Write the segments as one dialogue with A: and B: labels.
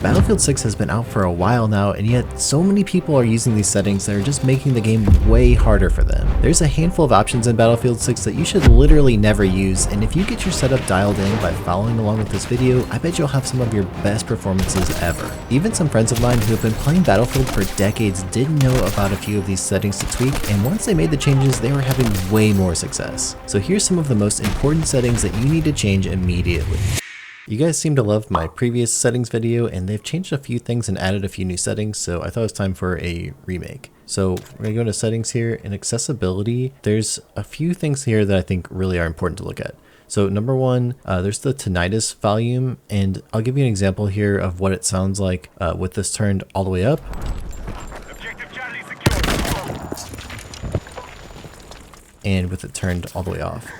A: Battlefield 6 has been out for a while now, and yet so many people are using these settings that are just making the game way harder for them. There's a handful of options in Battlefield 6 that you should literally never use, and if you get your setup dialed in by following along with this video, I bet you'll have some of your best performances ever. Even some friends of mine who have been playing Battlefield for decades didn't know about a few of these settings to tweak, and once they made the changes, they were having way more success. So here's some of the most important settings that you need to change immediately. You guys seem to love my previous settings video, and they've changed a few things and added a few new settings, so I thought it was time for a remake. So we're going to go into settings here. In accessibility, there's a few things here that I think really are important to look at. So number one, there's the tinnitus volume, and I'll give you an example here of what it sounds like with this turned all the way up. And with it turned all the way off.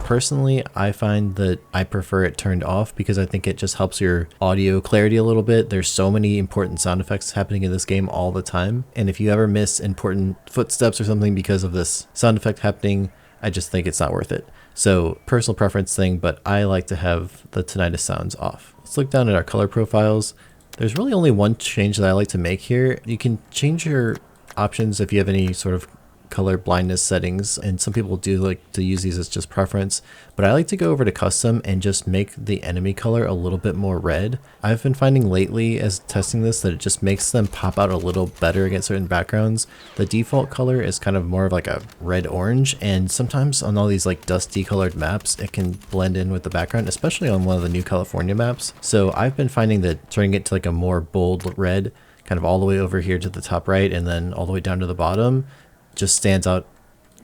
A: Personally, I find that I prefer it turned off because I think it just helps your audio clarity a little bit. There's so many important sound effects happening in this game all the time. And if you ever miss important footsteps or something because of this sound effect happening, I just think it's not worth it. So personal preference thing, but I like to have the tinnitus sounds off. Let's look down at our color profiles. There's really only one change that I like to make here. You can change your options if you have any sort of color blindness settings, and some people do like to use these as just preference, but I like to go over to custom and just make the enemy color a little bit more red. I've been finding lately as testing this that it just makes them pop out a little better against certain backgrounds. The default color is kind of more of like a red orange, and sometimes on all these like dusty colored maps it can blend in with the background, especially on one of the new California maps. So I've been finding that turning it to like a more bold red, kind of all the way over here to the top right and then all the way down to the bottom, just stands out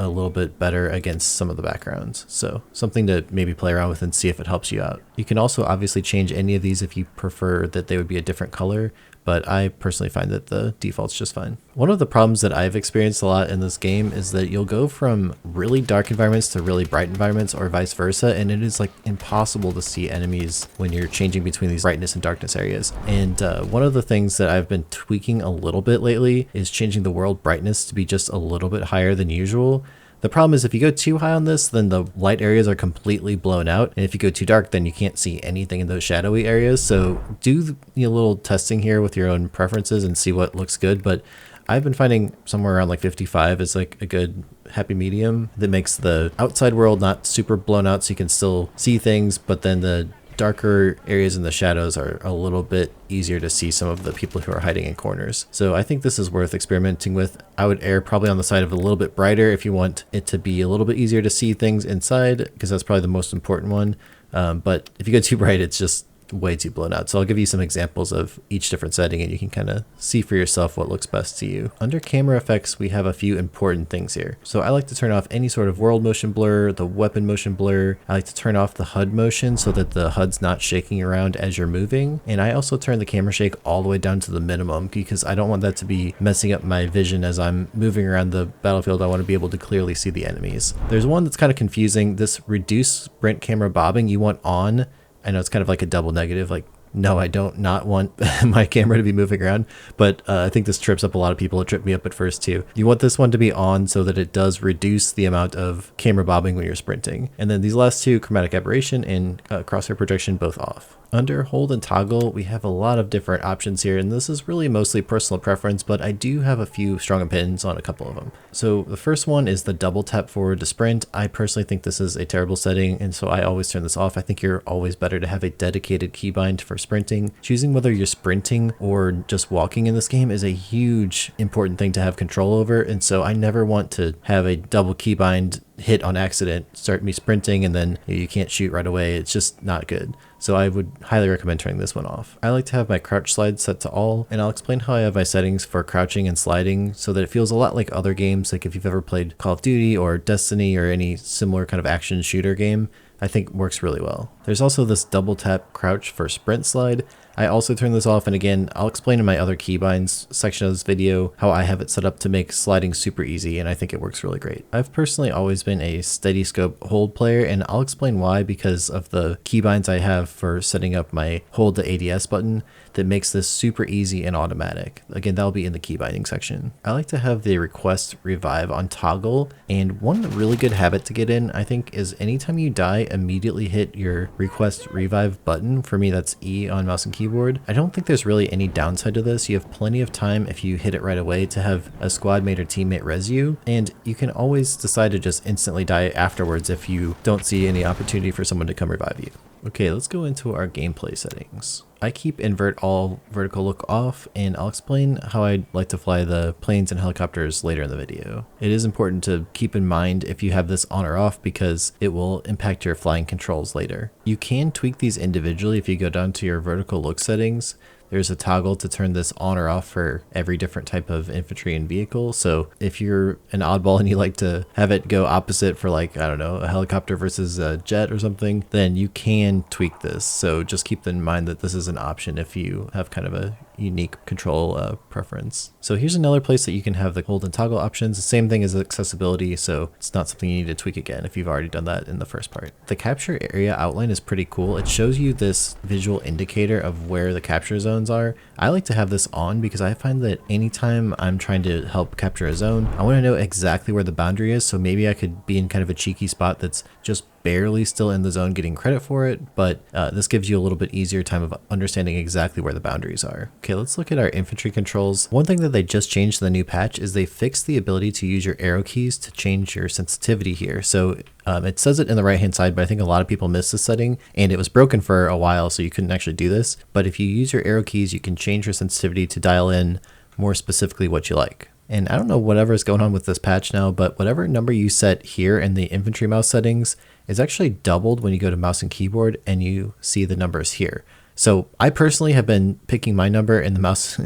A: a little bit better against some of the backgrounds. So something to maybe play around with and see if it helps you out. You can also obviously change any of these if you prefer that they would be a different color, but I personally find that the default's just fine. One of the problems that I've experienced a lot in this game is that you'll go from really dark environments to really bright environments or vice versa, and it is like impossible to see enemies when you're changing between these brightness and darkness areas. And one of the things that I've been tweaking a little bit lately is changing the world brightness to be just a little bit higher than usual. The problem is if you go too high on this, then the light areas are completely blown out. And if you go too dark, then you can't see anything in those shadowy areas. So do a little testing here with your own preferences and see what looks good. But I've been finding somewhere around like 55 is like a good happy medium that makes the outside world not super blown out so you can still see things, but then the darker areas in the shadows are a little bit easier to see some of the people who are hiding in corners. So I think this is worth experimenting with. I would err probably on the side of a little bit brighter if you want it to be a little bit easier to see things inside, because that's probably the most important one. But if you go too bright, it's just way too blown out. So I'll give you some examples of each different setting and you can kind of see for yourself what looks best to you. Under camera effects, we have a few important things here. So I like to turn off any sort of world motion blur, the weapon motion blur. I like to turn off the HUD motion so that the HUD's not shaking around as you're moving. And I also turn the camera shake all the way down to the minimum because I don't want that to be messing up my vision as I'm moving around the battlefield. I want to be able to clearly see the enemies. There's one that's kind of confusing. This reduce sprint camera bobbing you want on. I know it's kind of like a double negative, like, no, I don't not want my camera to be moving around, but I think this trips up a lot of people. It tripped me up at first too. You want this one to be on so that it does reduce the amount of camera bobbing when you're sprinting. And then these last two, chromatic aberration and crosshair projection, both off. Under hold and toggle, we have a lot of different options here, and this is really mostly personal preference, but I do have a few strong opinions on a couple of them. So the first one is the double tap forward to sprint. I personally think this is a terrible setting, and so I always turn this off. I think you're always better to have a dedicated keybind for sprinting. Choosing whether you're sprinting or just walking in this game is a huge important thing to have control over, and so I never want to have a double keybind hit on accident, start me sprinting, and then you can't shoot right away. It's just not good. So I would highly recommend turning this one off. I like to have my crouch slide set to all, and I'll explain how I have my settings for crouching and sliding so that it feels a lot like other games, like if you've ever played Call of Duty or Destiny or any similar kind of action shooter game. I think works really well. There's also this double tap crouch for sprint slide. I also turn this off, and again, I'll explain in my other keybinds section of this video how I have it set up to make sliding super easy, and I think it works really great. I've personally always been a steady scope hold player, and I'll explain why because of the keybinds I have for setting up my hold the ADS button that makes this super easy and automatic. Again, that'll be in the keybinding section. I like to have the request revive on toggle, and one really good habit to get in, I think, is anytime you die, immediately hit your request revive button. For me, that's E on mouse and keyboard. I don't think there's really any downside to this. You have plenty of time if you hit it right away to have a squad mate or teammate res you, and you can always decide to just instantly die afterwards if you don't see any opportunity for someone to come revive you. Okay, let's go into our gameplay settings. I keep invert all vertical look off, and I'll explain how I like to fly the planes and helicopters later in the video. It is important to keep in mind if you have this on or off because it will impact your flying controls later. You can tweak these individually if you go down to your vertical look settings. There's a toggle to turn this on or off for every different type of infantry and vehicle. So if you're an oddball and you like to have it go opposite for like, I don't know, a helicopter versus a jet or something, then you can tweak this. So just keep in mind that this is an option if you have kind of a unique control preference. So here's another place that you can have the hold and toggle options. The same thing as accessibility, so it's not something you need to tweak again if you've already done that in the first part. The capture area outline is pretty cool. It shows you this visual indicator of where the capture zones are. I like to have this on because I find that anytime I'm trying to help capture a zone, I want to know exactly where the boundary is, so maybe I could be in kind of a cheeky spot that's just barely still in the zone getting credit for it, but this gives you a little bit easier time of understanding exactly where the boundaries are. Okay, let's look at our infantry controls. One thing that they just changed in the new patch is they fixed the ability to use your arrow keys to change your sensitivity here. So it says it in the right hand side, but I think a lot of people miss this setting, and it was broken for a while, so you couldn't actually do this. But if you use your arrow keys, you can change your sensitivity to dial in more specifically what you like. And I don't know whatever is going on with this patch now, but whatever number you set here in the infantry mouse settings is actually doubled when you go to mouse and keyboard and you see the numbers here. So I personally have been picking my number in the mouse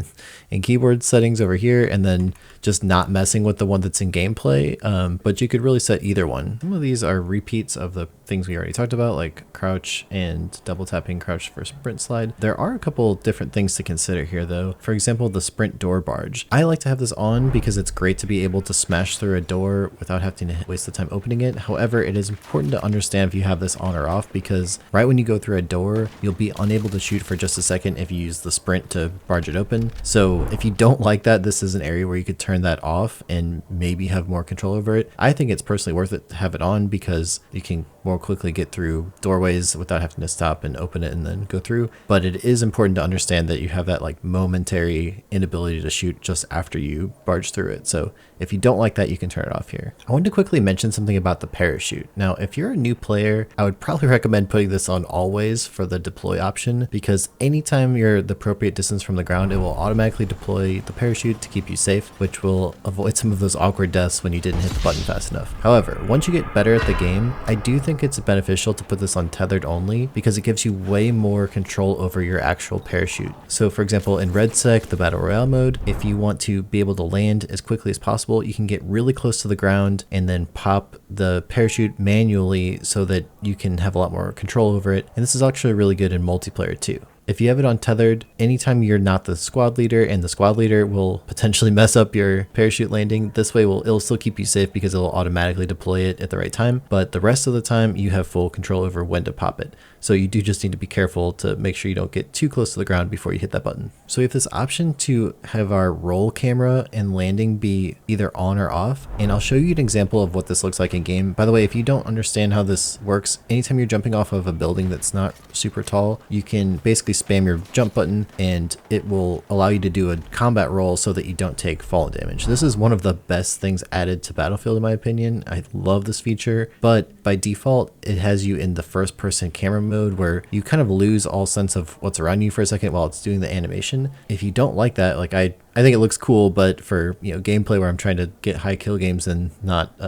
A: and keyboard settings over here and then just not messing with the one that's in gameplay, but you could really set either one. Some of these are repeats of the things we already talked about, like crouch and double tapping crouch for sprint slide. There are a couple different things to consider here though. For example, the sprint door barge. I like to have this on because it's great to be able to smash through a door without having to waste the time opening it. However, it is important to understand if you have this on or off, because right when you go through a door, you'll be unable to shoot for just a second if you use the sprint to barge it open. So if you don't like that, this is an area where you could turn that off and maybe have more control over it. I think it's personally worth it to have it on because you can more quickly get through doorways without having to stop and open it and then go through. But it is important to understand that you have that like momentary inability to shoot just after you barge through it. So if you don't like that, you can turn it off here. I wanted to quickly mention something about the parachute. Now, if you're a new player, I would probably recommend putting this on always for the deploy option, because anytime you're the appropriate distance from the ground, it will automatically deploy the parachute to keep you safe, which will avoid some of those awkward deaths when you didn't hit the button fast enough. However, once you get better at the game, I do think it's beneficial to put this on tethered only because it gives you way more control over your actual parachute. So for example, in RedSec, the Battle Royale mode, if you want to be able to land as quickly as possible, you can get really close to the ground and then pop the parachute manually so that you can have a lot more control over it. And this is actually really good in multiplayer too. If you have it on tethered, anytime you're not the squad leader and the squad leader will potentially mess up your parachute landing, this way it'll still keep you safe because it'll automatically deploy it at the right time. But the rest of the time you have full control over when to pop it. So you do just need to be careful to make sure you don't get too close to the ground before you hit that button. So we have this option to have our roll camera and landing be either on or off. And I'll show you an example of what this looks like in game. By the way, if you don't understand how this works, anytime you're jumping off of a building that's not super tall, you can basically spam your jump button and it will allow you to do a combat roll so that you don't take fall damage. This is one of the best things added to Battlefield in my opinion. I love this feature, but by default, it has you in the first person camera mode where you kind of lose all sense of what's around you for a second while it's doing the animation. If you don't like that, like I think it looks cool, but for gameplay where I'm trying to get high kill games and not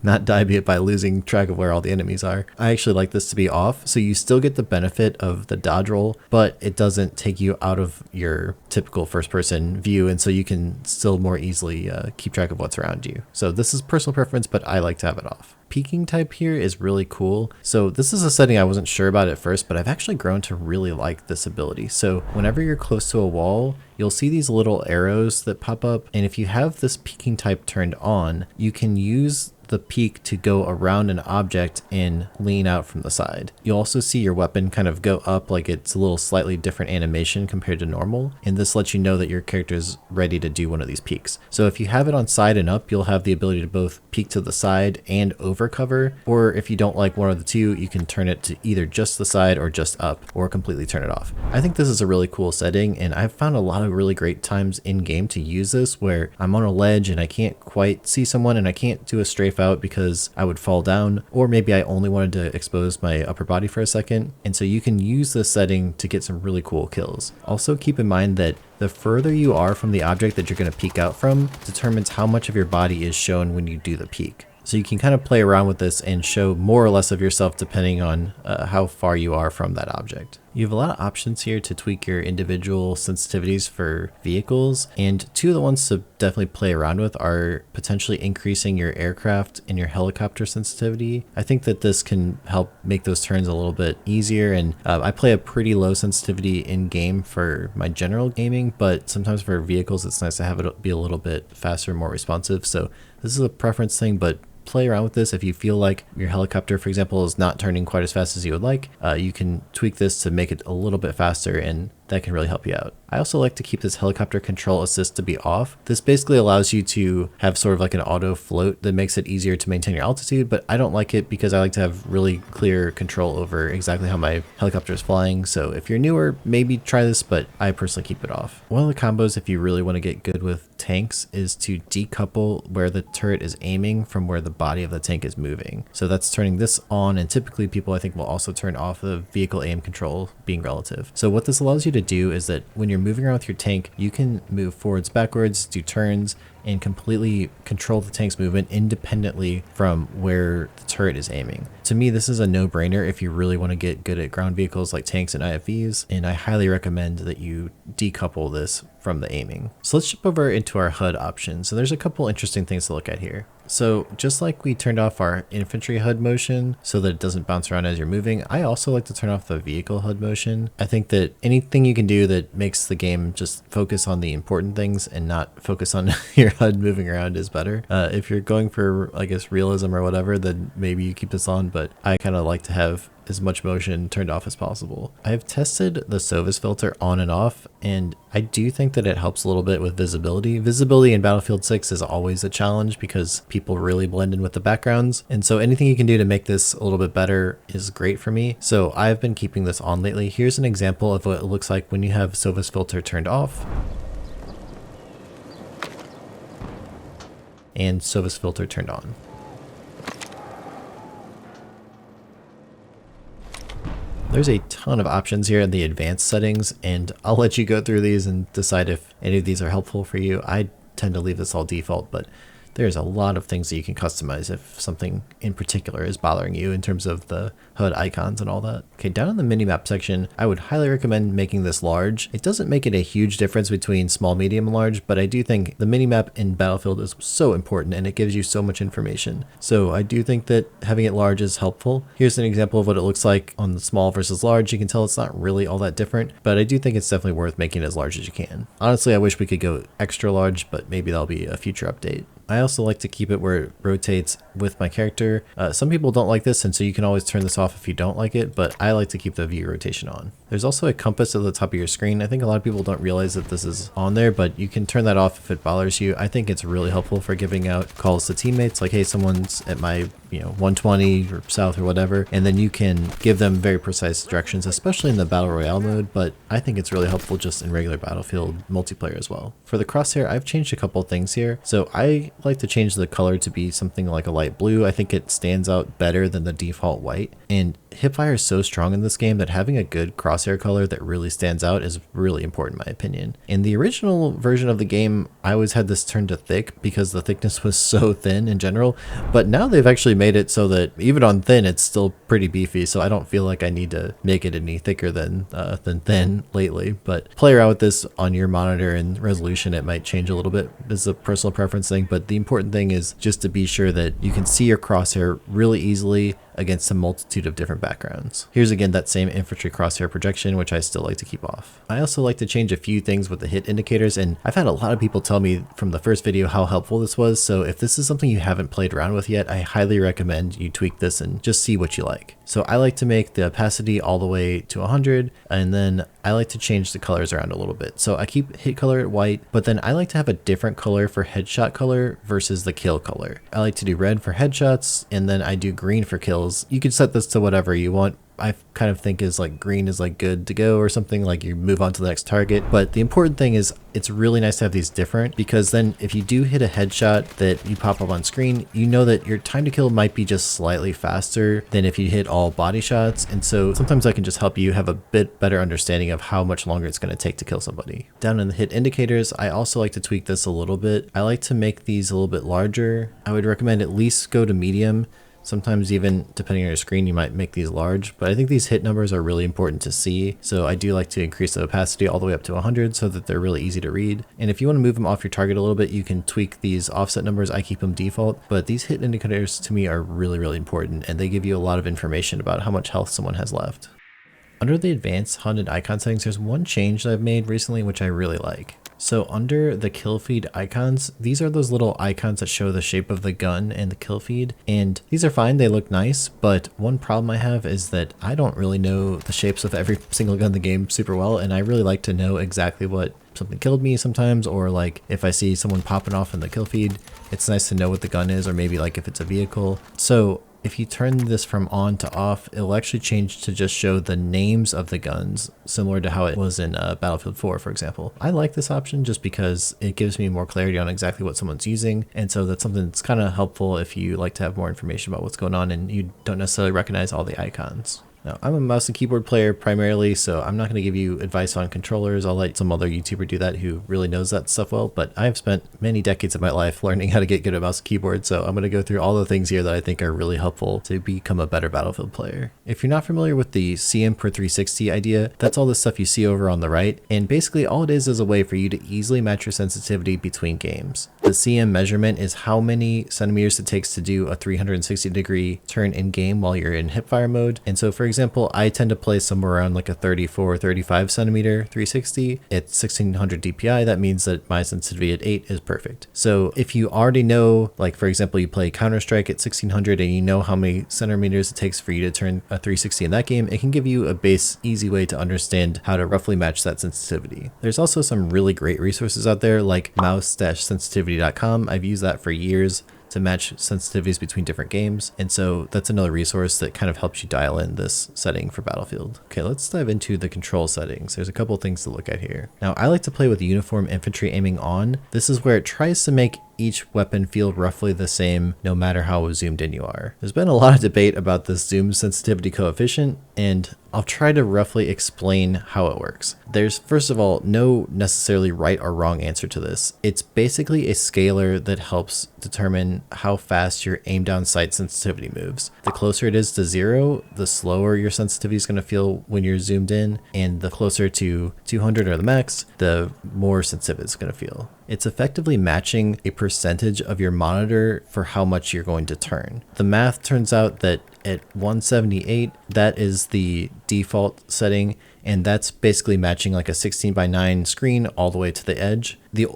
A: not die by losing track of where all the enemies are, I actually like this to be off, so you still get the benefit of the dodge roll, but it doesn't take you out of your typical first person view, and so you can still more easily keep track of what's around you. So this is personal preference, but I like to have it off. Peeking type here is really cool. So this is a setting I wasn't sure about at first, but I've actually grown to really like this ability. So whenever you're close to a wall, you'll see these little arrows that pop up. And if you have this peeking type turned on, you can use the peak to go around an object and lean out from the side. You'll also see your weapon kind of go up, like it's a little slightly different animation compared to normal, and this lets you know that your character is ready to do one of these peaks. So if you have it on side and up, you'll have the ability to both peek to the side and over cover, or if you don't like one of the two, you can turn it to either just the side or just up, or completely turn it off. I think this is a really cool setting, and I've found a lot of really great times in game to use this where I'm on a ledge and I can't quite see someone and I can't do a strafe out because I would fall down, or maybe I only wanted to expose my upper body for a second, and so you can use this setting to get some really cool kills. Also keep in mind that the further you are from the object that you're going to peek out from determines how much of your body is shown when you do the peek. So you can kind of play around with this and show more or less of yourself depending on how far you are from that object. You have a lot of options here to tweak your individual sensitivities for vehicles, and two of the ones to definitely play around with are potentially increasing your aircraft and your helicopter sensitivity. I think that this can help make those turns a little bit easier, and I play a pretty low sensitivity in game for my general aiming, but sometimes for vehicles it's nice to have it be a little bit faster, more responsive. So this is a preference thing, but play around with this. If you feel like your helicopter, for example, is not turning quite as fast as you would like, you can tweak this to make it a little bit faster, and that can really help you out. I also like to keep this helicopter control assist to be off. This basically allows you to have sort of like an auto float that makes it easier to maintain your altitude, but I don't like it because I like to have really clear control over exactly how my helicopter is flying. So if you're newer, maybe try this, but I personally keep it off. One of the combos, if you really want to get good with tanks, is to decouple where the turret is aiming from where the body of the tank is moving. So that's turning this on, and typically people I think will also turn off the vehicle aim control being relative. So what this allows you to do is that when you're moving around with your tank, you can move forwards, backwards, do turns, and completely control the tank's movement independently from where the turret is aiming. To me, this is a no-brainer if you really want to get good at ground vehicles like tanks and IFVs, and I highly recommend that you decouple this from the aiming. So let's jump over into our HUD options. So there's a couple interesting things to look at here. So just like we turned off our infantry HUD motion so that it doesn't bounce around as you're moving, I also like to turn off the vehicle HUD motion. I think that anything you can do that makes the game just focus on the important things and not focus on your HUD moving around is better. If you're going for, I guess, realism or whatever, then maybe you keep this on, but I kind of like to have as much motion turned off as possible. I have tested the Sovis filter on and off, and I do think that it helps a little bit with visibility. Visibility in Battlefield 6 is always a challenge because people really blend in with the backgrounds, and so anything you can do to make this a little bit better is great for me. So I've been keeping this on lately. Here's an example of what it looks like when you have Sovis filter turned off and Sovis filter turned on. There's a ton of options here in the advanced settings, and I'll let you go through these and decide if any of these are helpful for you. I tend to leave this all default, but there's a lot of things that you can customize if something in particular is bothering you in terms of the HUD icons and all that. Okay, down in the minimap section, I would highly recommend making this large. It doesn't make it a huge difference between small, medium, and large, but I do think the minimap in Battlefield is so important and it gives you so much information. So I do think that having it large is helpful. Here's an example of what it looks like on the small versus large. You can tell it's not really all that different, but I do think it's definitely worth making it as large as you can. Honestly, I wish we could go extra large, but maybe that'll be a future update. I also like to keep it where it rotates with my character. Some people don't like this, and so you can always turn this off if you don't like it, but I like to keep the view rotation on. There's also a compass at the top of your screen. I think a lot of people don't realize that this is on there, but you can turn that off if it bothers you. I think it's really helpful for giving out calls to teammates, like, hey, someone's at my 120 or south or whatever, and then you can give them very precise directions, especially in the Battle Royale mode, but I think it's really helpful just in regular Battlefield multiplayer as well. For the crosshair, I've changed a couple things here. So I like to change the color to be something like a light blue. I think it stands out better than the default white, and hipfire is so strong in this game that having a good crosshair color that really stands out is really important in my opinion. In the original version of the game, I always had this turned to thick because the thickness was so thin in general, but now they've actually made it so that even on thin, it's still pretty beefy, so I don't feel like I need to make it any thicker than thin lately. But play around with this on your monitor and resolution. It might change a little bit. This is a personal preference thing, but the important thing is just to be sure that you can see your crosshair really easily. against a multitude of different backgrounds. Here's again that same infantry crosshair projection, which I still like to keep off. I also like to change a few things with the hit indicators, and I've had a lot of people tell me from the first video how helpful this was, so if this is something you haven't played around with yet, I highly recommend you tweak this and just see what you like. So I like to make the opacity all the way to 100, and then I like to change the colors around a little bit. So I keep hit color at white, but then I like to have a different color for headshot color versus the kill color. I like to do red for headshots, and then I do green for kills. You could set this to whatever you want. I kind of think is like green is like good to go or something, like you move on to the next target. But the important thing is it's really nice to have these different, because then if you do hit a headshot that you pop up on screen, you know that your time to kill might be just slightly faster than if you hit all body shots. And so sometimes I can just help you have a bit better understanding of how much longer it's going to take to kill somebody. Down in the hit indicators, I also like to tweak this a little bit. I like to make these a little bit larger. I would recommend at least go to medium. Sometimes even depending on your screen, you might make these large, but I think these hit numbers are really important to see. So I do like to increase the opacity all the way up to 100 so that they're really easy to read. And if you want to move them off your target a little bit, you can tweak these offset numbers. I keep them default, but these hit indicators to me are really, really important, and they give you a lot of information about how much health someone has left. Under the advanced HUD and icon settings, there's one change that I've made recently, which I really like. So under the kill feed icons, these are those little icons that show the shape of the gun and the kill feed. And these are fine, they look nice, but one problem I have is that I don't really know the shapes of every single gun in the game super well, and I really like to know exactly what something killed me sometimes, or like if I see someone popping off in the kill feed, it's nice to know what the gun is, or maybe like if it's a vehicle. So if you turn this from on to off, it'll actually change to just show the names of the guns, similar to how it was in Battlefield 4, for example. I like this option just because it gives me more clarity on exactly what someone's using, and so that's something that's kind of helpful if you like to have more information about what's going on and you don't necessarily recognize all the icons. Now, I'm a mouse and keyboard player primarily, so I'm not going to give you advice on controllers. I'll let some other YouTuber do that who really knows that stuff well, but I've spent many decades of my life learning how to get good at mouse and keyboard, so I'm going to go through all the things here that I think are really helpful to become a better Battlefield player. If you're not familiar with the CM per 360 idea, that's all the stuff you see over on the right, and basically all it is a way for you to easily match your sensitivity between games. The CM measurement is how many centimeters it takes to do a 360-degree turn in game while you're in hipfire mode, and so for example, I tend to play somewhere around like a 34 or 35 centimeter 360 at 1600 DPI. That means that my sensitivity at 8 is perfect. So if you already know, like for example, you play Counter-Strike at 1600 and you know how many centimeters it takes for you to turn a 360 in that game, it can give you a base easy way to understand how to roughly match that sensitivity. There's also some really great resources out there like mouse-sensitivity.com. I've used that for years to match sensitivities between different games, and so that's another resource that kind of helps you dial in this setting for Battlefield. Okay, let's dive into the control settings. There's a couple things to look at here. Now, I like to play with uniform infantry aiming on. This is where it tries to make each weapon feel roughly the same no matter how zoomed in you are. There's been a lot of debate about this zoom sensitivity coefficient, and I'll try to roughly explain how it works. There's first of all no necessarily right or wrong answer to this. It's basically a scalar that helps determine how fast your aim down sight sensitivity moves. The closer it is to 0, the slower your sensitivity is going to feel when you're zoomed in, and the closer to 200 or the max, the more sensitive it's going to feel. It's effectively matching a percentage of your monitor for how much you're going to turn. The math turns out that at 178, that is the default setting, and that's basically matching like a 16:9 screen all the way to the edge. The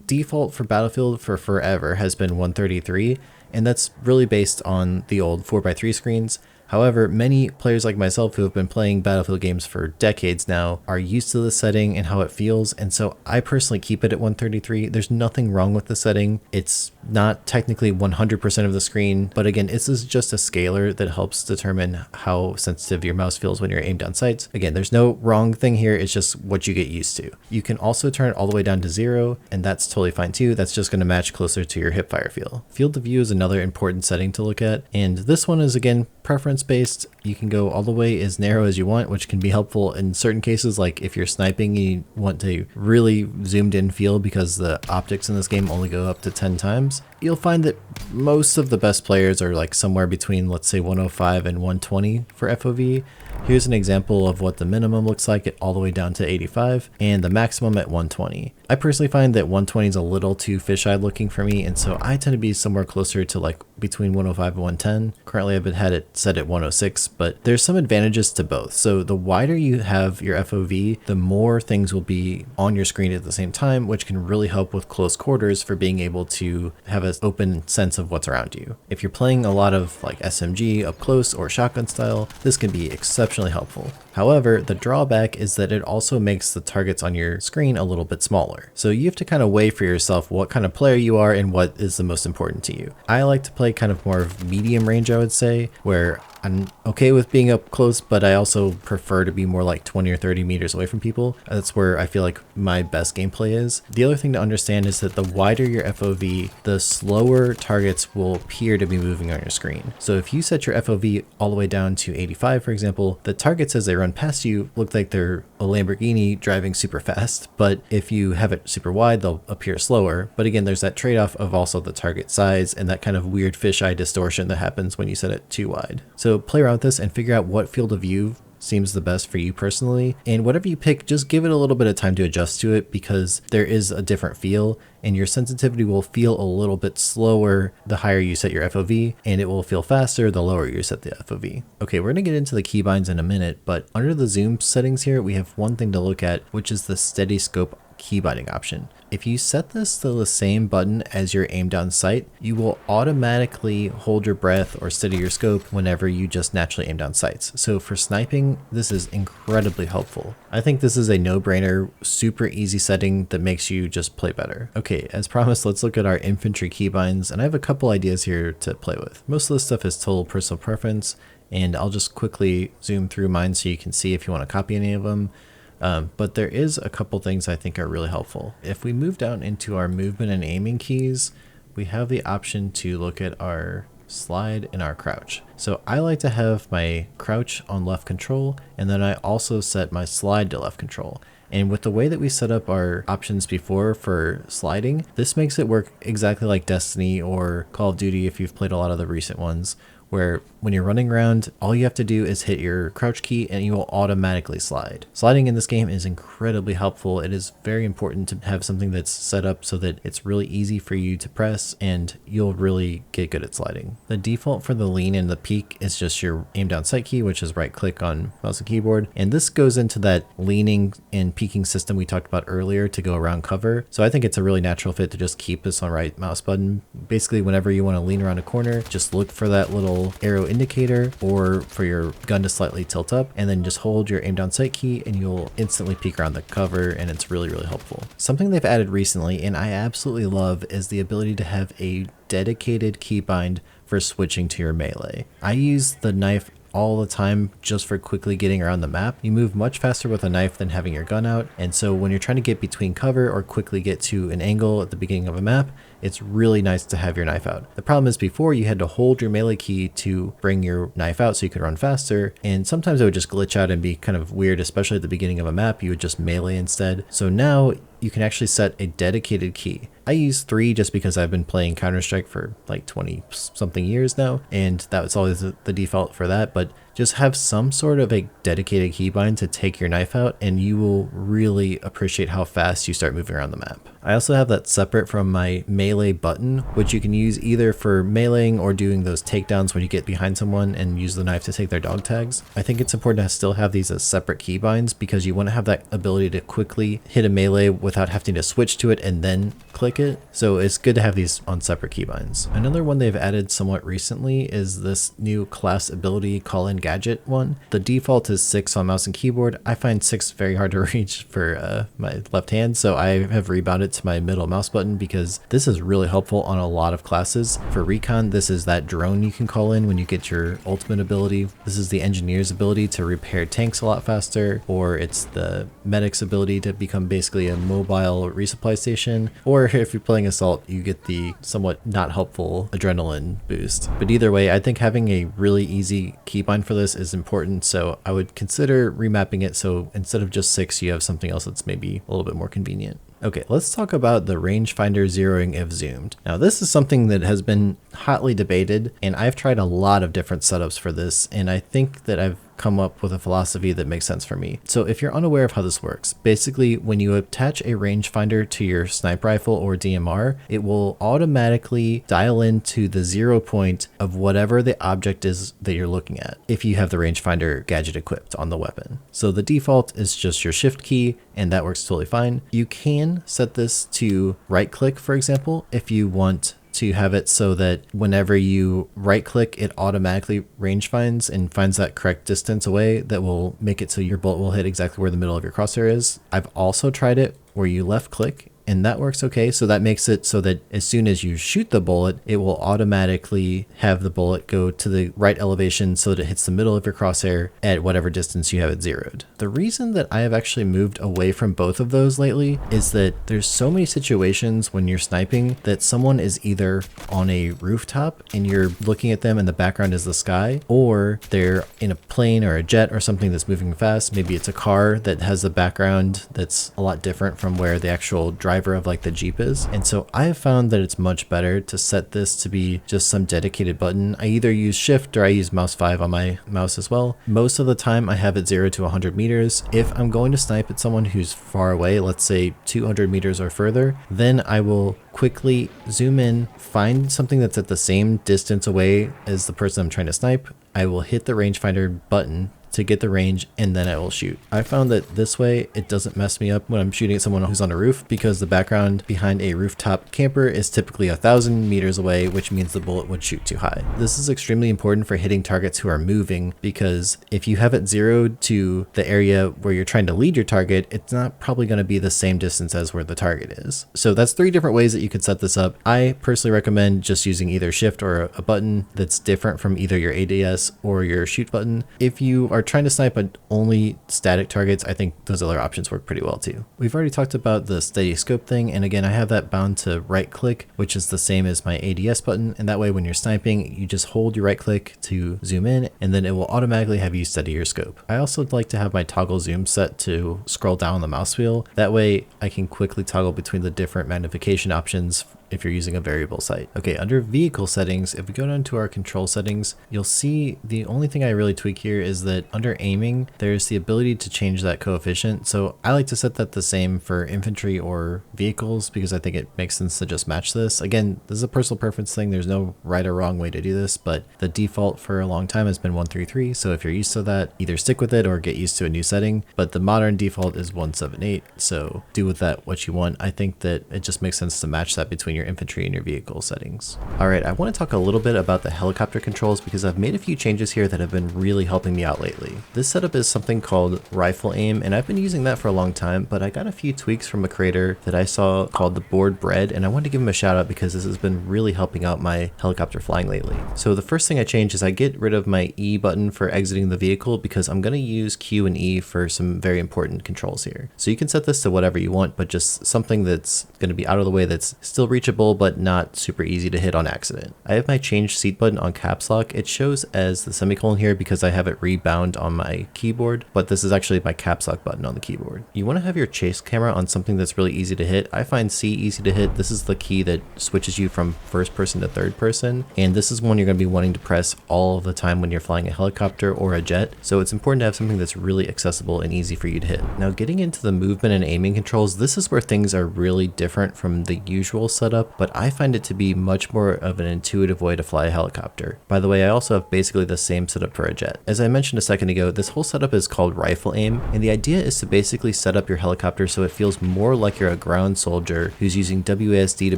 A: default for Battlefield for forever has been 133, and that's really based on the old 4:3 screens. However, many players like myself who have been playing Battlefield games for decades now are used to the setting and how it feels, and so I personally keep it at 133. There's nothing wrong with the setting. It's not technically 100% of the screen, but again, this is just a scalar that helps determine how sensitive your mouse feels when you're aimed down sights. Again, there's no wrong thing here, it's just what you get used to. You can also turn it all the way down to 0, and that's totally fine too. That's just going to match closer to your hipfire feel. Field of view is another important setting to look at, and this one is again preference based. You can go all the way as narrow as you want, which can be helpful in certain cases, like if you're sniping and you want to really zoomed in feel because the optics in this game only go up to 10 times. You'll find that most of the best players are like somewhere between, let's say, 105 and 120 for FOV. Here's an example of what the minimum looks like all the way down to 85 and the maximum at 120. I personally find that 120 is a little too fisheye looking for me, and so I tend to be somewhere closer to like between 105 and 110. Currently I've had it set at 106, but there's some advantages to both. So the wider you have your FOV, the more things will be on your screen at the same time, which can really help with close quarters for being able to have an open sense of what's around you. If you're playing a lot of like SMG up close or shotgun style, this can be exceptionally helpful. However, the drawback is that it also makes the targets on your screen a little bit smaller. So you have to kind of weigh for yourself what kind of player you are and what is the most important to you. I like to play kind of more of medium range, I would say, where I'm okay with being up close, but I also prefer to be more like 20 or 30 meters away from people. That's where I feel like my best gameplay is. The other thing to understand is that the wider your FOV, the slower targets will appear to be moving on your screen. So if you set your FOV all the way down to 85, for example, the targets as they run past you look like they're a Lamborghini driving super fast. But if you have it super wide, they'll appear slower. But again, there's that trade-off of also the target size and that kind of weird fisheye distortion that happens when you set it too wide. So play around with this and figure out what field of view seems the best for you personally. And whatever you pick, just give it a little bit of time to adjust to it, because there is a different feel and your sensitivity will feel a little bit slower the higher you set your FOV, and it will feel faster the lower you set the FOV. Okay, we're gonna get into the keybinds in a minute, but under the zoom settings here, we have one thing to look at, which is the steady scope keybinding option. If you set this to the same button as your aim down sight, you will automatically hold your breath or steady your scope whenever you just naturally aim down sights. So for sniping, this is incredibly helpful. I think this is a no-brainer, super easy setting that makes you just play better. Okay, as promised, let's look at our infantry keybinds, and I have a couple ideas here to play with. Most of this stuff is total personal preference, and I'll just quickly zoom through mine so you can see if you want to copy any of them. But there is a couple things I think are really helpful. If we move down into our movement and aiming keys, we have the option to look at our slide and our crouch. So I like to have my crouch on left control, and then I also set my slide to left control. And with the way that we set up our options before for sliding, this makes it work exactly like Destiny or Call of Duty if you've played a lot of the recent ones, where when you're running around, all you have to do is hit your crouch key and you will automatically slide. Sliding in this game is incredibly helpful. It is very important to have something that's set up so that it's really easy for you to press and you'll really get good at sliding. The default for the lean and the peek is just your aim down sight key, which is right click on mouse and keyboard. And this goes into that leaning and peeking system we talked about earlier to go around cover. So I think it's a really natural fit to just keep this on right mouse button. Basically, whenever you want to lean around a corner, just look for that little arrow indicator or for your gun to slightly tilt up, and then just hold your aim down sight key and you'll instantly peek around the cover, and it's really helpful. Something they've added recently and I absolutely love is the ability to have a dedicated keybind for switching to your melee. I use the knife all the time just for quickly getting around the map. You move much faster with a knife than having your gun out, and so when you're trying to get between cover or quickly get to an angle at the beginning of a map, it's really nice to have your knife out. The problem is before you had to hold your melee key to bring your knife out so you could run faster, and sometimes it would just glitch out and be kind of weird, especially at the beginning of a map. You would just melee instead. So now you can actually set a dedicated key. I use 3 just because I've been playing Counter-Strike for like 20 something years now, and that was always the default for that, but just have some sort of a dedicated keybind to take your knife out and you will really appreciate how fast you start moving around the map. I also have that separate from my melee button, which you can use either for meleeing or doing those takedowns when you get behind someone and use the knife to take their dog tags. I think it's important to still have these as separate keybinds because you want to have that ability to quickly hit a melee without having to switch to it and then click it. So it's good to have these on separate keybinds. Another one they've added somewhat recently is this new class ability call-in gadget one. The default is 6 on mouse and keyboard. I find 6 very hard to reach for my left hand, so I have rebounded to my middle mouse button because this is really helpful on a lot of classes. For recon, this is that drone you can call in when you get your ultimate ability. This is the engineer's ability to repair tanks a lot faster, or it's the medic's ability to become basically a mobile resupply station, or if you're playing assault, you get the somewhat not helpful adrenaline boost. But either way, I think having a really easy keybind for this is important, so I would consider remapping it so instead of just 6, you have something else that's maybe a little bit more convenient. Okay, let's talk about the rangefinder zeroing if zoomed. Now this is something that has been hotly debated, and I've tried a lot of different setups for this, and I think that I've come up with a philosophy that makes sense for me. So if you're unaware of how this works, basically when you attach a rangefinder to your sniper rifle or DMR, it will automatically dial into the 0 point of whatever the object is that you're looking at if you have the rangefinder gadget equipped on the weapon. So the default is just your shift key, and that works totally fine. You can set this to right click, for example, if you want to have it so that whenever you right click, it automatically range finds and finds that correct distance away that will make it so your bullet will hit exactly where the middle of your crosshair is. I've also tried it where you left click, and that works okay. So that makes it so that as soon as you shoot the bullet, it will automatically have the bullet go to the right elevation so that it hits the middle of your crosshair at whatever distance you have it zeroed. The reason that I have actually moved away from both of those lately is that there's so many situations when you're sniping that someone is either on a rooftop and you're looking at them and the background is the sky, or they're in a plane or a jet or something that's moving fast. Maybe it's a car that has a background that's a lot different from where the actual driver of like the Jeep is. And so I have found that it's much better to set this to be just some dedicated button. I either use shift or I use mouse 5 on my mouse as well. Most of the time I have it 0 to 100 meters. If I'm going to snipe at someone who's far away, let's say 200 meters or further, then I will quickly zoom in, find something that's at the same distance away as the person I'm trying to snipe. I will hit the rangefinder button to get the range, and then I will shoot. I found that this way it doesn't mess me up when I'm shooting at someone who's on a roof, because the background behind a rooftop camper is typically 1,000 meters away, which means the bullet would shoot too high. This is extremely important for hitting targets who are moving, because if you have it zeroed to the area where you're trying to lead your target, it's not probably going to be the same distance as where the target is. So that's 3 different ways that you could set this up. I personally recommend just using either shift or a button that's different from either your ADS or your shoot button. If you are trying to snipe at only static targets, I think those other options work pretty well too. We've already talked about the steady scope thing, and again I have that bound to right click, which is the same as my ADS button, and that way when you're sniping you just hold your right click to zoom in, and then it will automatically have you steady your scope. I also like to have my toggle zoom set to scroll down the mouse wheel. That way I can quickly toggle between the different magnification options if you're using a variable sight. Okay, under vehicle settings, if we go down to our control settings, you'll see the only thing I really tweak here is that under aiming, there's the ability to change that coefficient. So I like to set that the same for infantry or vehicles because I think it makes sense to just match this. Again, this is a personal preference thing. There's no right or wrong way to do this, but the default for a long time has been 133. So if you're used to that, either stick with it or get used to a new setting. But the modern default is 178. So do with that what you want. I think that it just makes sense to match that between your infantry and your vehicle settings. Alright, I want to talk a little bit about the helicopter controls because I've made a few changes here that have been really helping me out lately. This setup is something called rifle aim, and I've been using that for a long time, but I got a few tweaks from a creator that I saw called the Board Bread, and I wanted to give him a shout out because this has been really helping out my helicopter flying lately. So the first thing I changed is I get rid of my E button for exiting the vehicle because I'm going to use Q and E for some very important controls here. So you can set this to whatever you want, but just something that's going to be out of the way that's still reachable but not super easy to hit on accident. I have my change seat button on caps lock. It shows as the semicolon here because I have it rebound on my keyboard, but this is actually my caps lock button on the keyboard. You want to have your chase camera on something that's really easy to hit. I find C easy to hit. This is the key that switches you from first person to third person, and this is one you're going to be wanting to press all of the time when you're flying a helicopter or a jet, so it's important to have something that's really accessible and easy for you to hit. Now getting into the movement and aiming controls, this is where things are really different from the usual setup, but I find it to be much more of an intuitive way to fly a helicopter. By the way, I also have basically the same setup for a jet. As I mentioned a second ago, this whole setup is called rifle aim, and the idea is to basically set up your helicopter so it feels more like you're a ground soldier who's using WASD to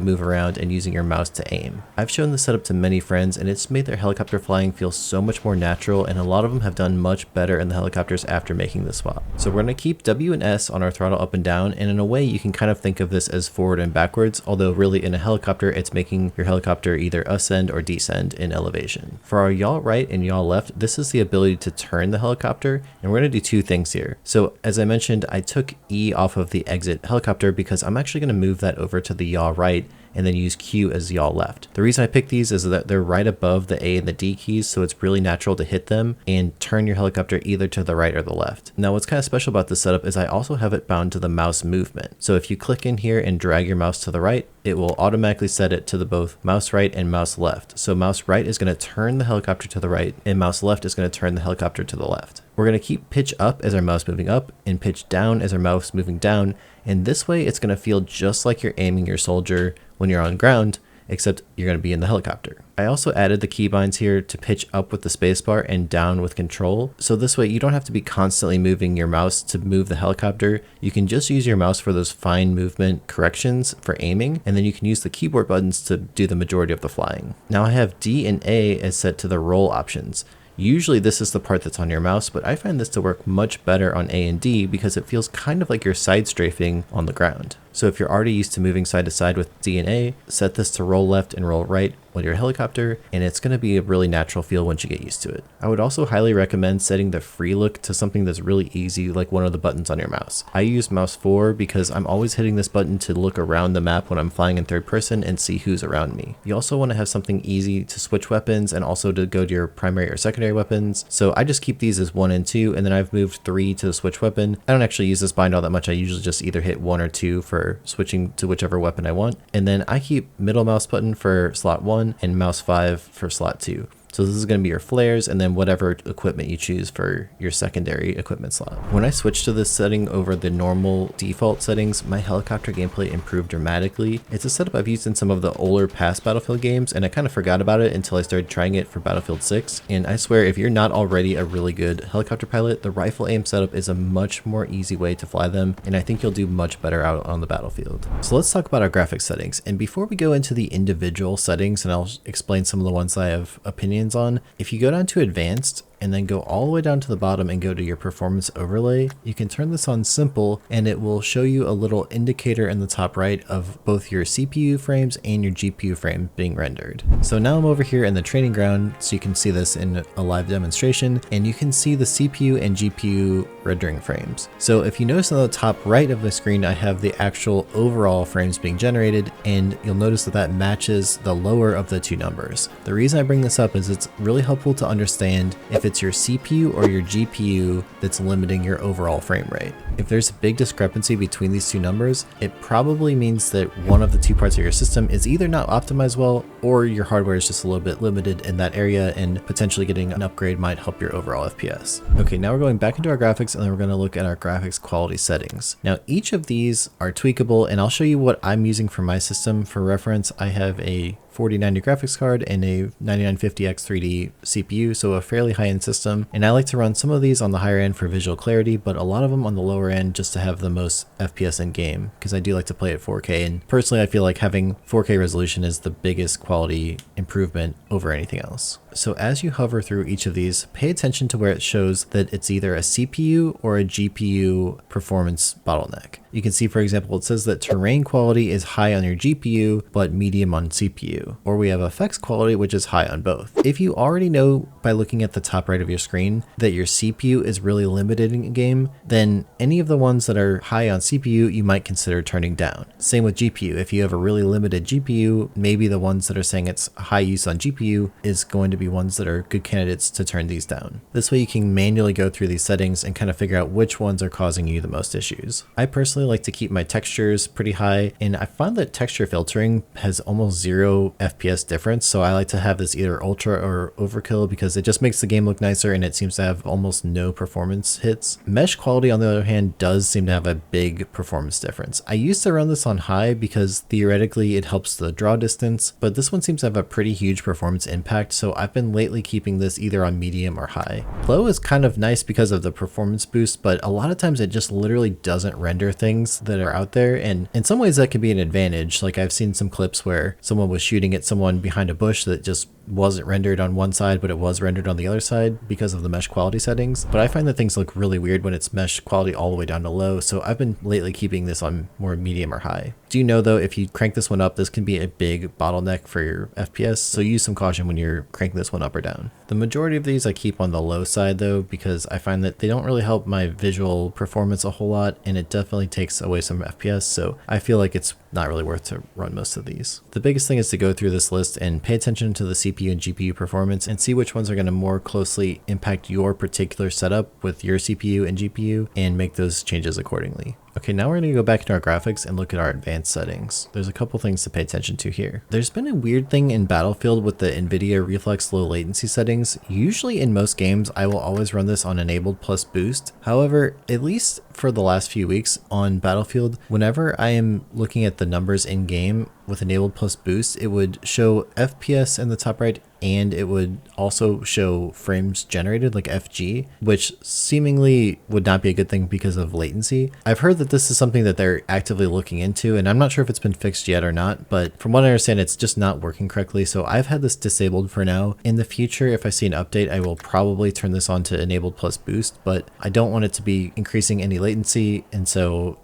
A: move around and using your mouse to aim. I've shown this setup to many friends, and it's made their helicopter flying feel so much more natural, and a lot of them have done much better in the helicopters after making the swap. So we're going to keep W and S on our throttle up and down, and in a way you can kind of think of this as forward and backwards, although really in a helicopter it's making your helicopter either ascend or descend in elevation. For our yaw right and yaw left, this is the ability to turn the helicopter, and we're going to do 2 things here. So as I mentioned, I took E off of the exit helicopter because I'm actually going to move that over to the yaw right and then use Q as yaw left. The reason I picked these is that they're right above the A and the D keys, so it's really natural to hit them and turn your helicopter either to the right or the left. Now what's kind of special about this setup is I also have it bound to the mouse movement. So if you click in here and drag your mouse to the right, it will automatically set it to the both mouse right and mouse left. So mouse right is going to turn the helicopter to the right and mouse left is going to turn the helicopter to the left. We're going to keep pitch up as our mouse moving up and pitch down as our mouse moving down. And this way it's going to feel just like you're aiming your soldier when you're on ground, except you're going to be in the helicopter. I also added the keybinds here to pitch up with the spacebar and down with control. So this way you don't have to be constantly moving your mouse to move the helicopter. You can just use your mouse for those fine movement corrections for aiming, and then you can use the keyboard buttons to do the majority of the flying. Now I have D and A as set to the roll options. Usually this is the part that's on your mouse, but I find this to work much better on A and D because it feels kind of like you're side strafing on the ground. So if you're already used to moving side to side with D and A, set this to roll left and roll right with your helicopter, and it's going to be a really natural feel once you get used to it. I would also highly recommend setting the free look to something that's really easy, like one of the buttons on your mouse. I use mouse 4 because I'm always hitting this button to look around the map when I'm flying in third person and see who's around me. You also want to have something easy to switch weapons and also to go to your primary or secondary weapons. So I just keep these as 1 and 2, and then I've moved 3 to the switch weapon. I don't actually use this bind all that much. I usually just either hit 1 or 2 for switching to whichever weapon I want. And then I keep middle mouse button for slot 1 and mouse 5 for slot 2. So this is going to be your flares and then whatever equipment you choose for your secondary equipment slot. When I switched to this setting over the normal default settings, my helicopter gameplay improved dramatically. It's a setup I've used in some of the older past Battlefield games, and I kind of forgot about it until I started trying it for Battlefield 6. And I swear, if you're not already a really good helicopter pilot, the rifle aim setup is a much more easy way to fly them, and I think you'll do much better out on the battlefield. So let's talk about our graphics settings. And before we go into the individual settings, and I'll explain some of the ones I have opinions on, if you go down to advanced and then go all the way down to the bottom and go to your performance overlay, you can turn this on simple and it will show you a little indicator in the top right of both your CPU frames and your GPU frame being rendered. So now I'm over here in the training ground, so you can see this in a live demonstration, and you can see the CPU and GPU rendering frames. So if you notice on the top right of the screen, I have the actual overall frames being generated, and you'll notice that that matches the lower of the two numbers. The reason I bring this up is it's really helpful to understand if it's your CPU or your GPU that's limiting your overall frame rate. If there's a big discrepancy between these two numbers, it probably means that one of the two parts of your system is either not optimized well, or your hardware is just a little bit limited in that area, and potentially getting an upgrade might help your overall FPS. Okay, now we're going back into our graphics, and then we're going to look at our graphics quality settings. Now each of these are tweakable, and I'll show you what I'm using for my system. For reference, I have a 4090 graphics card and a 9950X3D CPU, so a fairly high-end system. And I like to run some of these on the higher end for visual clarity, but a lot of them on the lower end just to have the most FPS in game, because I do like to play at 4K. And personally, I feel like having 4K resolution is the biggest quality improvement over anything else. So as you hover through each of these, pay attention to where it shows that it's either a CPU or a GPU performance bottleneck. You can see, for example, it says that terrain quality is high on your GPU, but medium on CPU. Or we have effects quality, which is high on both. If you already know by looking at the top right of your screen that your CPU is really limited in a game, then any of the ones that are high on CPU, you might consider turning down. Same with GPU. If you have a really limited GPU, maybe the ones that are saying it's high use on GPU is going to be ones that are good candidates to turn these down. This way you can manually go through these settings and kind of figure out which ones are causing you the most issues. I personally like to keep my textures pretty high, and I find that texture filtering has almost 0 FPS difference, so I like to have this either ultra or overkill because it just makes the game look nicer, and it seems to have almost no performance hits. Mesh quality, on the other hand, does seem to have a big performance difference. I used to run this on high because theoretically it helps the draw distance, but this one seems to have a pretty huge performance impact, so I've been lately keeping this either on medium or high. Low is kind of nice because of the performance boost, but a lot of times it just literally doesn't render things that are out there, and in some ways that can be an advantage. Like I've seen some clips where someone was shooting at someone behind a bush that just wasn't rendered on one side, but it was rendered on the other side because of the mesh quality settings. But I find that things look really weird when it's mesh quality all the way down to low, so I've been lately keeping this on more medium or high. Do you know though, if you crank this one up, this can be a big bottleneck for your FPS, so use some caution when you're cranking this one up or down. The The majority of these I keep on the low side though, because I find that they don't really help my visual performance a whole lot, and it definitely takes away some FPS, so I feel like it's not really worth to run most of these. The biggest thing is to go through this list and pay attention to the CPU and GPU performance and see which ones are going to more closely impact your particular setup with your CPU and GPU and make those changes accordingly. Okay, now we're going to go back into our graphics and look at our advanced settings. There's a couple things to pay attention to here. There's been a weird thing in Battlefield with the NVIDIA Reflex low latency settings. Usually in most games, I will always run this on enabled plus boost. However, at least for the last few weeks on Battlefield, whenever I am looking at the numbers in game with enabled plus boost, it would show FPS in the top right and it would also show frames generated like FG, which seemingly would not be a good thing because of latency. I've heard that this is something that they're actively looking into, and I'm not sure if it's been fixed yet or not, but from what I understand, it's just not working correctly. So I've had this disabled for now. In the future, if I see an update, I will probably turn this on to enabled plus boost, but I don't want it to be increasing any latency. And so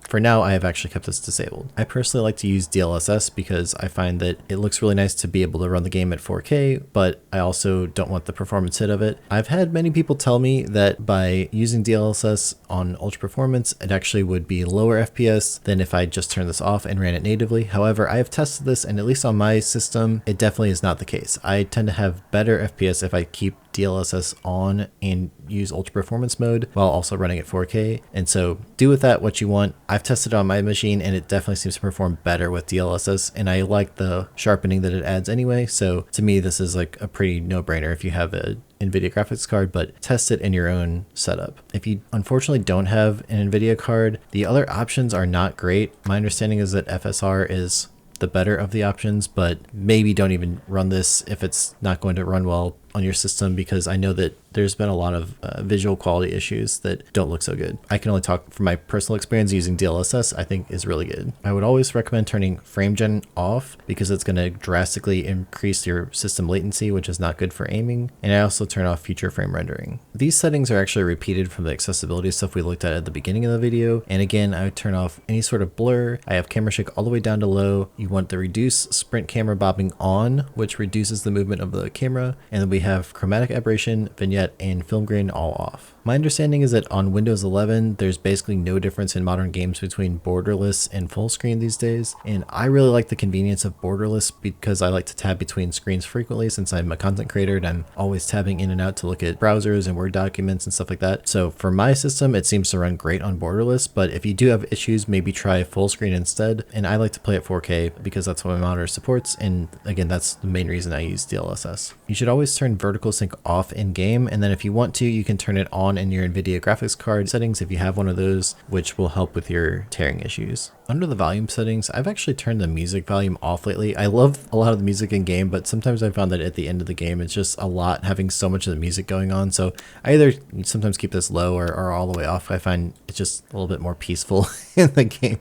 A: for now, I have actually kept this disabled. I personally like to use DLSS because I find that it looks really nice to be able to run the game at 4K, but I also don't want the performance hit of it. I've had many people tell me that by using DLSS on ultra performance, it actually would be lower FPS than if I just turned this off and ran it natively. However, I have tested this, and at least on my system, it definitely is not the case. I tend to have better FPS if I keep DLSS on and use ultra performance mode while also running at 4K. And so do with that what you want. I've tested it on my machine and it definitely seems to perform better with DLSS, and I like the sharpening that it adds anyway. So to me, this is like a pretty no-brainer if you have a NVIDIA graphics card, but test it in your own setup. If you unfortunately don't have an NVIDIA card, the other options are not great. My understanding is that FSR is the better of the options, but maybe don't even run this if it's not going to run well on your system, because I know that there's been a lot of visual quality issues that don't look so good. I can only talk from my personal experience. Using DLSS I think is really good. I would always recommend turning frame gen off because it's going to drastically increase your system latency, which is not good for aiming. And I also turn off future frame rendering. These settings are actually repeated from the accessibility stuff we looked at the beginning of the video. And again, I would turn off any sort of blur. I have camera shake all the way down to low. You want the reduce sprint camera bobbing on, which reduces the movement of the camera. And then we have chromatic aberration, vignette, and film grain all off. My understanding is that on Windows 11, there's basically no difference in modern games between borderless and full screen these days. And I really like the convenience of borderless because I like to tab between screens frequently since I'm a content creator and I'm always tabbing in and out to look at browsers and Word documents and stuff like that. So for my system, it seems to run great on borderless, but if you do have issues, maybe try full screen instead. And I like to play at 4K because that's what my monitor supports. And again, that's the main reason I use DLSS. You should always turn vertical sync off in game. And then if you want to, you can turn it on in your NVIDIA graphics card settings if you have one of those, which will help with your tearing issues. Under the volume settings, I've actually turned the music volume off lately. I love a lot of the music in game, but sometimes I found that at the end of the game, it's just a lot having so much of the music going on. So I either sometimes keep this low or all the way off. I find it's just a little bit more peaceful in the game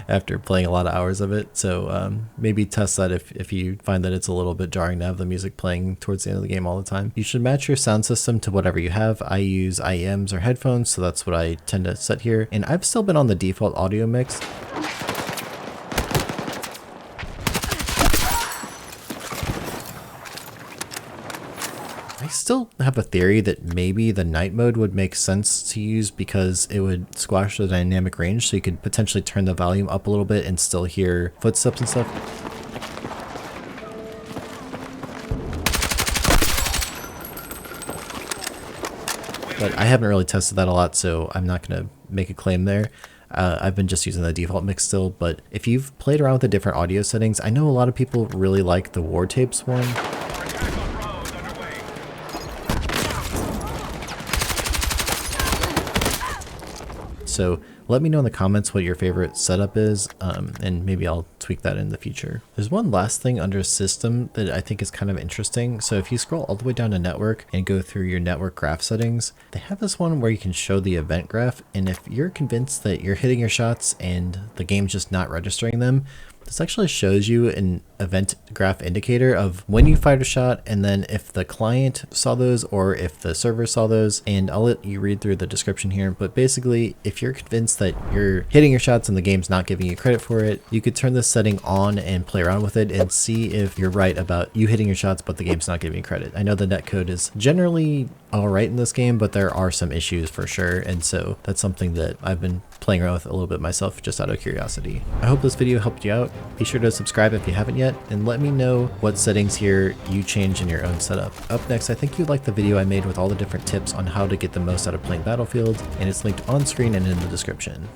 A: after playing a lot of hours of it. So maybe test that if you find that it's a little bit jarring to have the music playing towards the end of the game all the time. You should match your sound system to whatever you have. I use IEMs or headphones, so that's what I tend to set here. And I've still been on the default audio mix. I still have a theory that maybe the night mode would make sense to use because it would squash the dynamic range, so you could potentially turn the volume up a little bit and still hear footsteps and stuff. But I haven't really tested that a lot, so I'm not going to make a claim there. I've been just using the default mix still, but if you've played around with the different audio settings, I know a lot of people really like the War Tapes one. So let me know in the comments what your favorite setup is, and maybe I'll tweak that in the future. There's one last thing under system that I think is kind of interesting. So if you scroll all the way down to network and go through your network graph settings, they have this one where you can show the event graph. And if you're convinced that you're hitting your shots and the game's just not registering them, this actually shows you an event graph indicator of when you fired a shot, and then if the client saw those or if the server saw those. And I'll let you read through the description here, but basically if you're convinced that you're hitting your shots and the game's not giving you credit for it, you could turn this setting on and play around with it and see if you're right about you hitting your shots but the game's not giving you credit. I know the netcode is generally alright in this game, but there are some issues for sure, and so that's something that I've been playing around with a little bit myself just out of curiosity. I hope this video helped you out. Be sure to subscribe if you haven't yet, and let me know what settings here you change in your own setup. Up next, I think you'd like the video I made with all the different tips on how to get the most out of playing Battlefield, and it's linked on screen and in the description.